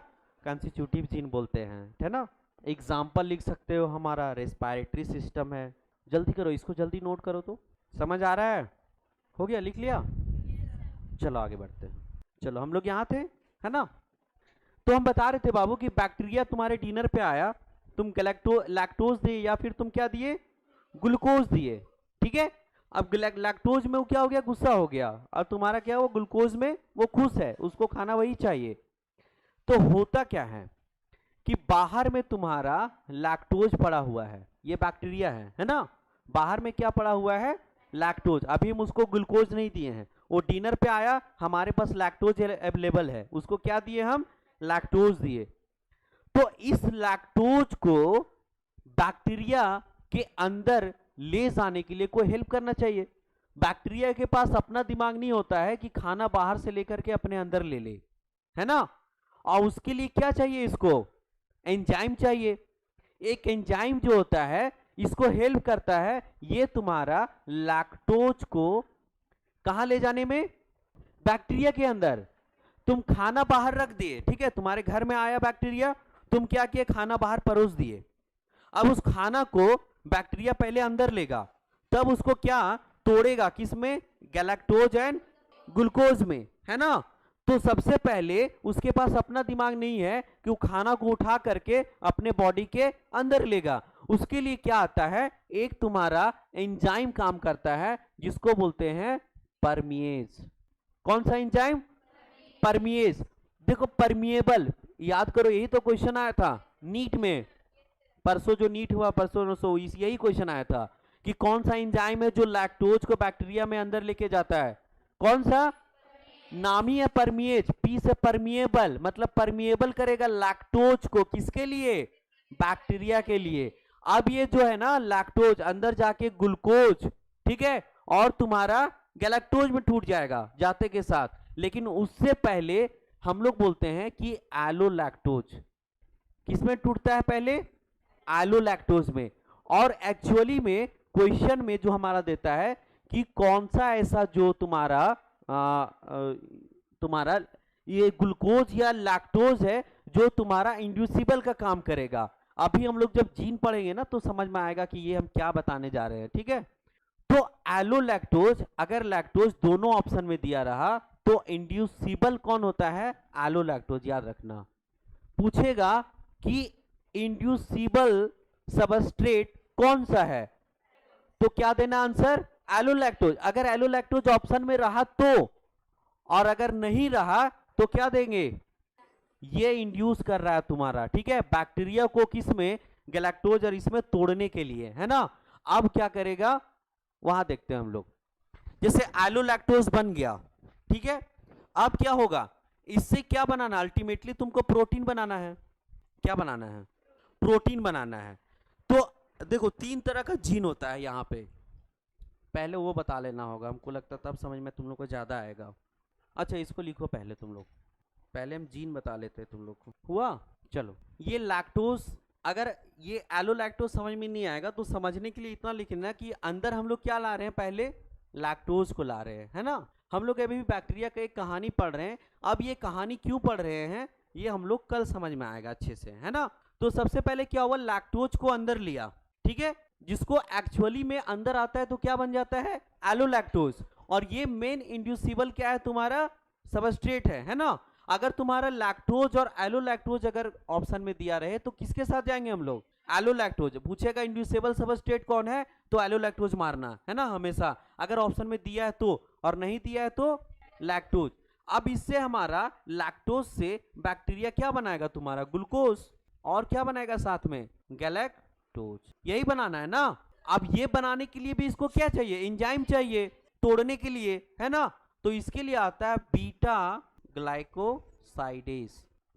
कंस्टिट्यूटिव जीन बोलते हैं, है ना। एग्जाम्पल लिख सकते हो, हमारा रेस्पिरेटरी सिस्टम है। जल्दी करो, इसको जल्दी नोट करो, तो समझ आ रहा है? हो गया, लिख लिया? चलो आगे बढ़ते हैं। चलो हम लोग यहाँ थे, है ना। तो हम बता रहे थे बाबू कि बैक्टीरिया तुम्हारे डिनर पे आया, तुम लैक्टोज दिए या फिर तुम क्या दिए? ग्लूकोज दिए, ठीक है। अब लैक्टोज में वो क्या हो गया? गुस्सा हो गया, और तुम्हारा क्या, वो ग्लूकोज में वो खुश है, उसको खाना वही चाहिए। तो होता क्या है कि बाहर में तुम्हारा लैक्टोज पड़ा हुआ है, ये बैक्टीरिया है ना, बाहर में क्या पड़ा हुआ है? लैक्टोज। अभी हम उसको ग्लूकोज नहीं दिए हैं, वो डिनर पे आया, हमारे पास लैक्टोज अवेलेबल है, उसको क्या दिए हम? लैक्टोज दिए। तो इस लैक्टोज को बैक्टीरिया के अंदर ले जाने के लिए कोई हेल्प करना चाहिए। बैक्टीरिया के पास अपना दिमाग नहीं होता है कि खाना बाहर से लेकर के अपने अंदर ले ले, है ना। और उसके लिए क्या चाहिए? इसको एंजाइम चाहिए। एक एंजाइम जो होता है इसको हेल्प करता है ये तुम्हारा लैक्टोज को कहां ले जाने में? बैक्टीरिया के अंदर। तुम खाना बाहर रख दिए, ठीक है, तुम्हारे घर में आया बैक्टीरिया, तुम क्या किए? खाना बाहर परोस दिए। अब उस खाना को बैक्टीरिया पहले अंदर लेगा, तब उसको क्या तोड़ेगा? किसमें? गैलेक्टोज एंड ग्लूकोज में, है ना। तो सबसे पहले उसके पास अपना दिमाग नहीं है कि वो खाना को उठा करके अपने बॉडी के अंदर लेगा। उसके लिए क्या आता है? एक तुम्हारा एंजाइम काम करता है जिसको बोलते हैं परमिएज। कौन सा एंजाइम? परमिएज। देखो परमिएबल, याद करो, यही तो क्वेश्चन आया था नीट में, परसों जो नीट हुआ, परसों यही क्वेश्चन आया था कि कौन सा एंजाइम है जो लैक्टोज को बैक्टीरिया में अंदर लेके जाता है? कौन सा? नाम ही है परमिएज, पी से परमिएबल, मतलब परमिएबल करेगा लैक्टोज को, किसके लिए? बैक्टीरिया के लिए। अब ये जो है ना लैक्टोज अंदर जाके ग्लूकोज, ठीक है, और तुम्हारा गैलेक्टोज में टूट जाएगा जाते के साथ। लेकिन उससे पहले हम लोग बोलते हैं कि एलोलैक्टोज किसमें टूटता है? पहले एलोलैक्टोज में। और एक्चुअली में क्वेश्चन में जो हमारा देता है कि कौन सा ऐसा जो तुम्हारा ये ग्लूकोज या लैक्टोज है जो तुम्हारा इंड्यूसिबल का काम करेगा। अभी हम लोग जब जीन पढ़ेंगे ना तो समझ में आएगा कि ये हम क्या बताने जा रहे हैं, ठीक है। तो एलोलैक्टोज, अगर लैक्टोज दोनों ऑप्शन में दिया रहा तो इंड्यूसिबल कौन होता है? एलोलैक्टोज, याद रखना। पूछेगा कि इंड्यूसिबल सबस्ट्रेट कौन सा है, तो क्या देना आंसर, एलोलैक्टोज। अगर एलोलैक्टोज ऑप्शन में रहा तो, और अगर नहीं रहा तो क्या देंगे, ये इंड्यूस कर रहा है तुम्हारा, ठीक है, बैक्टीरिया को किसमें, गैलेक्टोज और इसमें तोड़ने के लिए, है ना। अब क्या करेगा वहां देखते हैं हम लोग। जैसे एलोलैक्टोज बन गया, ठीक है, अब क्या होगा, इससे क्या बनाना, अल्टीमेटली तुमको प्रोटीन बनाना है। क्या बनाना है, प्रोटीन बनाना है। तो देखो 3 तरह का जीन होता है यहाँ पे, पहले वो बता लेना होगा, हमको लगता तब समझ में तुम लोग को ज्यादा आएगा। अच्छा इसको लिखो पहले तुम लोग, पहले हम जीन बता लेते हैं तुम लोग को, हुआ। चलो ये लैक्टोज, अगर ये एलोलैक्टोज समझ में नहीं आएगा तो समझने के लिए इतना लिखना कि अंदर हम लोग क्या ला रहे हैं, पहले लैक्टोज को ला रहे हैं, है ना। हम लोग अभी भी बैक्टीरिया का एक कहानी पढ़ रहे हैं, अब ये कहानी क्यों पढ़ रहे हैं ये हम लोग कल समझ में आएगा अच्छे से, है ना। तो सबसे पहले क्या हुआ, लैक्टोज को अंदर लिया, ठीक है, जिसको एक्चुअली में अंदर आता है तो क्या बन जाता है, एलोलैक्टोज। और ये मेन इंड्यूसिबल क्या है तुम्हारा, सबस्ट्रेट है ना। अगर तुम्हारा लैक्टोज और एलोलैक्टोज अगर ऑप्शन में दिया रहे तो किसके साथ जाएंगे हम लोग, एलोलैक्टोज। पूछेगा इंड्यूसिबल सबस्ट्रेट कौन है तो एलोलैक्टोज मारना है ना हमेशा, अगर ऑप्शन में दिया है तो, और नहीं दिया है तो लैक्टोज। अब इससे हमारा लैक्टोज से बैक्टीरिया क्या बनाएगा तुम्हारा, ग्लूकोज, और क्या बनाएगा साथ में, गैलेक्टोज, यही बनाना है ना। अब ये बनाने के लिए भी इसको क्या चाहिए, एंजाइम चाहिए तोड़ने के लिए, है ना। तो इसके लिए आता है बीटा ग्लाइकोसाइडेज,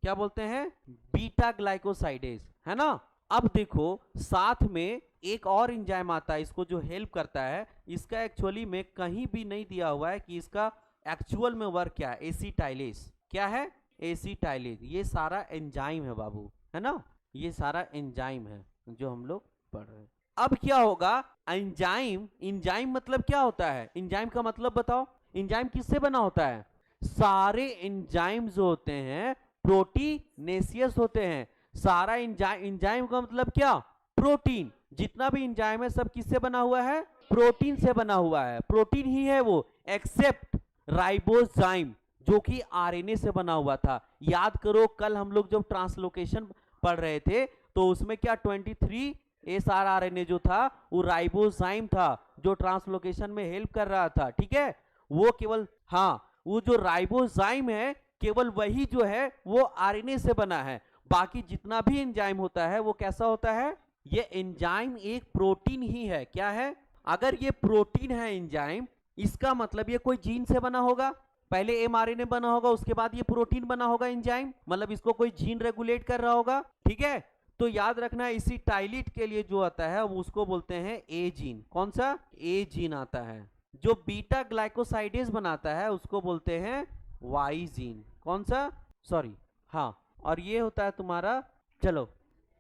क्या बोलते हैं, बीटा ग्लाइकोसाइडेज, है ना। अब देखो साथ में एक और एंजाइम आता है इसको जो हेल्प करता है, इसका एक्चुअली में कहीं भी नहीं दिया हुआ है कि इसका एक्चुअल में वर्क क्या है, एसिटाइलेज, क्या है, एसिटाइलेज। ये सारा एंजाइम है बाबू, है ना, ये सारा एंजाइम है जो हम लोग पढ़ रहे हैं। अब क्या होगा, एंजाइम, एंजाइम मतलब क्या होता है, एंजाइम का मतलब बताओ, एंजाइम किससे बना होता है, सारे एंजाइम जो होते हैं प्रोटीनेशियस होते हैं। सारा एंजाइम का मतलब क्या, प्रोटीन, जितना भी एंजाइम है सब किससे बना हुआ है, प्रोटीन से बना हुआ है, प्रोटीन ही है वो, एक्सेप्ट राइबोजाइम जो कि आरएनए से बना हुआ था। याद करो कल हम लोग जब ट्रांसलोकेशन पढ़ रहे थे तो उसमें क्या 23 एसआरआरएनए जो था वो राइबोजाइम था जो ट्रांसलोकेशन में हेल्प कर रहा था, ठीक है। वो केवल, हाँ, वो जो राइबोजाइम है केवल वही जो है वो आरएनए से बना है। बाकी जितना भी एंजाइम होता है वो कैसा होता है, ये एंजाइम एक प्रोटीन ही है, क्या है, अगर ये प्रोटीन है एंजाइम, इसका मतलब ये कोई जीन से बना होगा, पहले एमआरएनए बना होगा उसके बाद ये प्रोटीन बना होगा एंजाइम, मतलब इसको कोई जीन रेगुलेट कर रहा होगा, ठीक है। तो याद रखना इसी टाइलिट के लिए जो आता है उसको बोलते हैं ए जीन, कौन सा, ए जीन आता है। जो बीटा ग्लाइकोसाइडेज बनाता है उसको बोलते हैं वाई जीन, कौन सा, सॉरी, हाँ। और ये होता है तुम्हारा, चलो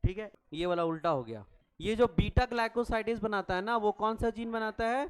ठीक है ये वाला उल्टा हो गया, ये जो बीटा ग्लाइकोसाइडेज बनाता है ना वो कौन सा जीन बनाता है,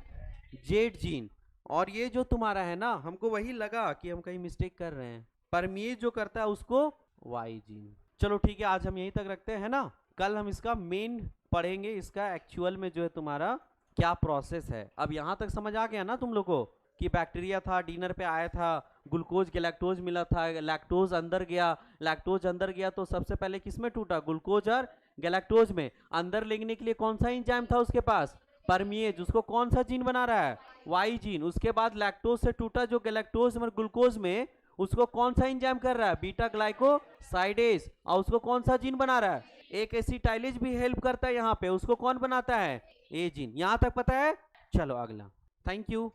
जेड जीन। और ये जो तुम्हारा है ना, हमको वही लगा कि हम कहीं मिस्टेक कर रहे हैं, परमीज जो करता है उसको वाई जीन। चलो ठीक है आज हम यहीं तक रखते हैं ना, कल हम इसका मेन पढ़ेंगे, इसका एक्चुअल में जो है तुम्हारा क्या प्रोसेस है। अब यहां तक समझ आ गया ना तुम लोग को कि बैक्टीरिया था, डिनर पे आया था, ग्लूकोज गैलेक्टोज मिला था, लैक्टोज अंदर गया, लैक्टोज अंदर गया तो सबसे पहले किस में टूटा, ग्लूकोज और गैलेक्टोज में। अंदर लेने के लिए कौन सा एंजाइम था उसके पास, परमीएज, उसको कौन सा जीन बना रहा है, वाई जीन। उसके बाद लैक्टोज से टूटा जो गैलेक्टोज और ग्लूकोज में, उसको कौन सा एंजाइम कर रहा है, बीटा ग्लाइकोसाइडेज, और उसको कौन सा जीन बना रहा है, एक एसिटाइलेज भी हेल्प करता है यहाँ पे, उसको कौन बनाता है, ए जीन। यहां तक पता है, चलो अगला, थैंक यू।